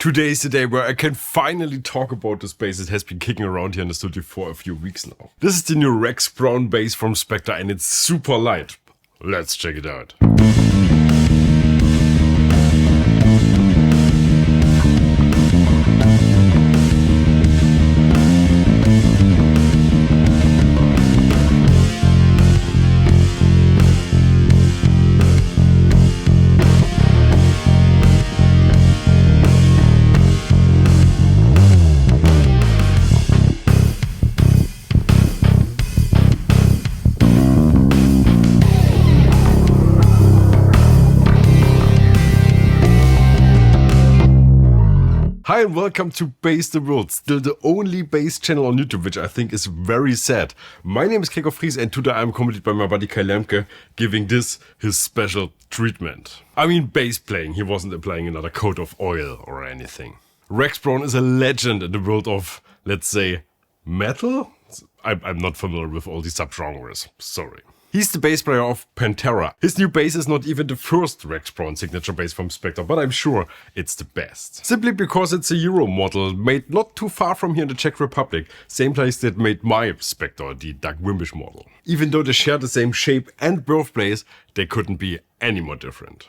Today is the day where I can finally talk about this bass. It has been kicking around here in the studio for a few weeks now. This is the new Rex Brown bass from Spector and it's super light. Let's check it out. Hi and welcome to Bass the World, still the only bass channel on YouTube, which I think is very sad. My name is Gregor Fries and today I'm accompanied by my buddy Kai Lemke, giving this his special treatment. I mean bass playing, he wasn't applying another coat of oil or anything. Rex Brown is a legend in the world of, let's say, metal? I'm not familiar with all these subgenres, sorry. He's the bass player of Pantera. His new bass is not even the first Rex Brown signature bass from Spector, but I'm sure it's the best. Simply because it's a Euro model made not too far from here in the Czech Republic, same place that made my Spector, the Doug Wimbish model. Even though they share the same shape and birthplace, they couldn't be any more different.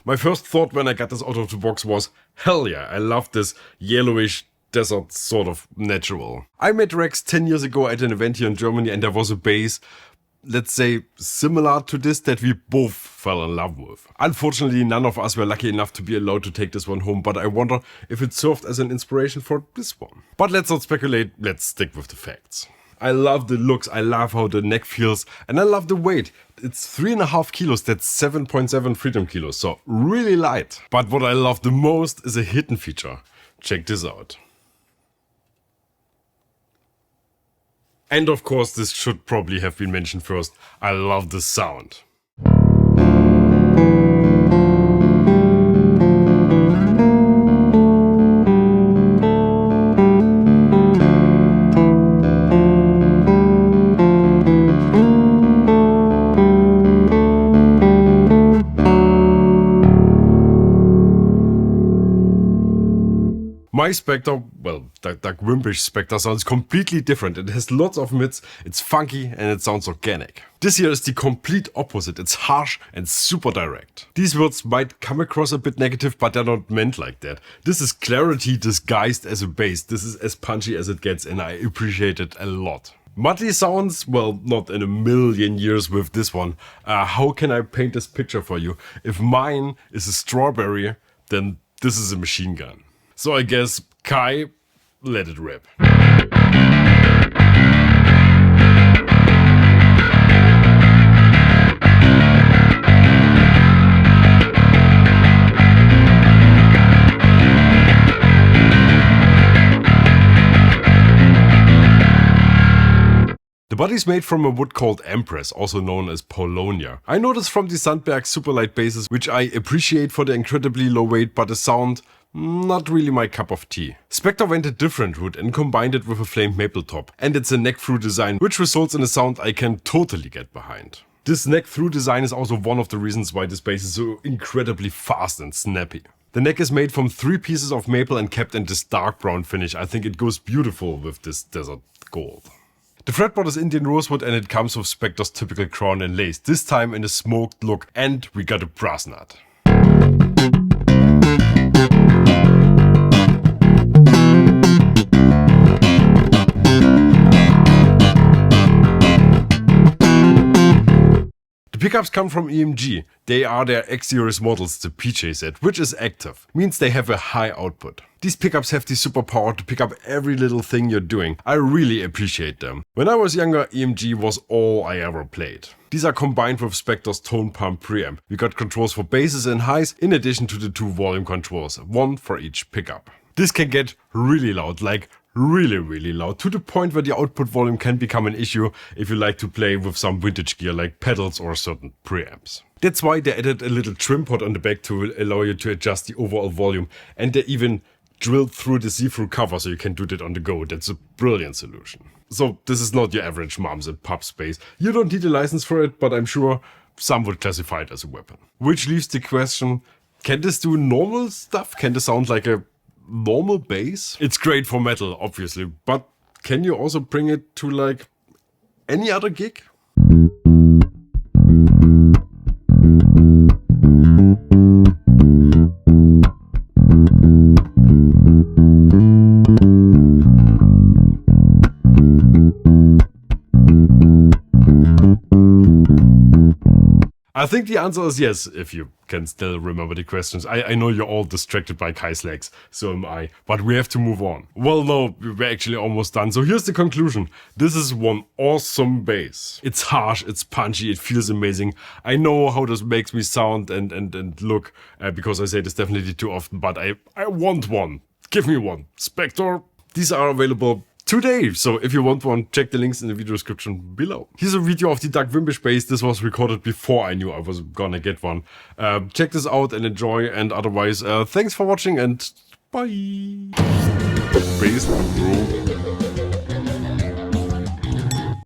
My first thought when I got this out of the box was, hell yeah, I love this yellowish desert sort of natural. I met Rex 10 years ago at an event here in Germany and there was a bass, let's say, similar to this that we both fell in love with. Unfortunately, none of us were lucky enough to be allowed to take this one home, but I wonder if it served as an inspiration for this one. But let's not speculate, let's stick with the facts. I love the looks, I love how the neck feels, and I love the weight. It's 3.5 kilos, that's 7.7 freedom kilos, so really light. But what I love the most is a hidden feature. Check this out. And of course, this should probably have been mentioned first. I love the sound. My Spector, well, Doug Wimbish Spector sounds completely different. It has lots of mids, it's funky and it sounds organic. This here is the complete opposite. It's harsh and super direct. These words might come across a bit negative, but they're not meant like that. This is clarity disguised as a bass. This is as punchy as it gets and I appreciate it a lot. Muddy sounds? Well, not in a million years with this one. How can I paint this picture for you? If mine is a strawberry, then this is a machine gun. So I guess, Kai, let it rip. The body's made from a wood called Empress, also known as Polonia. I know this from the Sandberg Superlight basses, which I appreciate for the incredibly low weight, but the sound, not really my cup of tea. Spector went a different route and combined it with a flamed maple top, and it's a neck-through design, which results in a sound I can totally get behind. This neck-through design is also one of the reasons why this bass is so incredibly fast and snappy. The neck is made from 3 pieces of maple and kept in this dark brown finish. I think it goes beautiful with this desert gold. The fretboard is Indian rosewood and it comes with Spector's typical crown and lace, this time in a smoked look, and we got a brass nut. The pickups come from EMG. They are their X-Series models, the PJ set, which is active. Means they have a high output. These pickups have the superpower to pick up every little thing you're doing. I really appreciate them. When I was younger, EMG was all I ever played. These are combined with Spector's tone pump preamp. We got controls for basses and highs, in addition to the 2 volume controls, one for each pickup. This can get really loud, like really loud, to the point where the output volume can become an issue if you like to play with some vintage gear like pedals or certain preamps. That's why they added a little trim pot on the back to allow you to adjust the overall volume, and they even drilled through the see-through cover so you can do that on the go. That's a brilliant solution. So this is not your average moms and pups bass. You don't need a license for it, but I'm sure some would classify it as a weapon. Which leaves the question, can this do normal stuff? Can this sound like a normal bass? It's great for metal, obviously, but can you also bring it to like any other gig? I think the answer is yes, if you can still remember the questions. I know you're all distracted by Kai's legs, so am I, but we have to move on. Well, no, we're actually almost done, so here's the conclusion. This is one awesome bass. It's harsh, it's punchy, it feels amazing. I know how this makes me sound and look, because I say this definitely too often, but I want one. Give me one. Spector. These are available today, so if you want one, check the links in the video description below. Here's a video of the Doug Wimbish bass. This was recorded before I knew I was gonna get one. Check this out and enjoy, and ototherwise, thanks for watching and bye. BassTheWorld.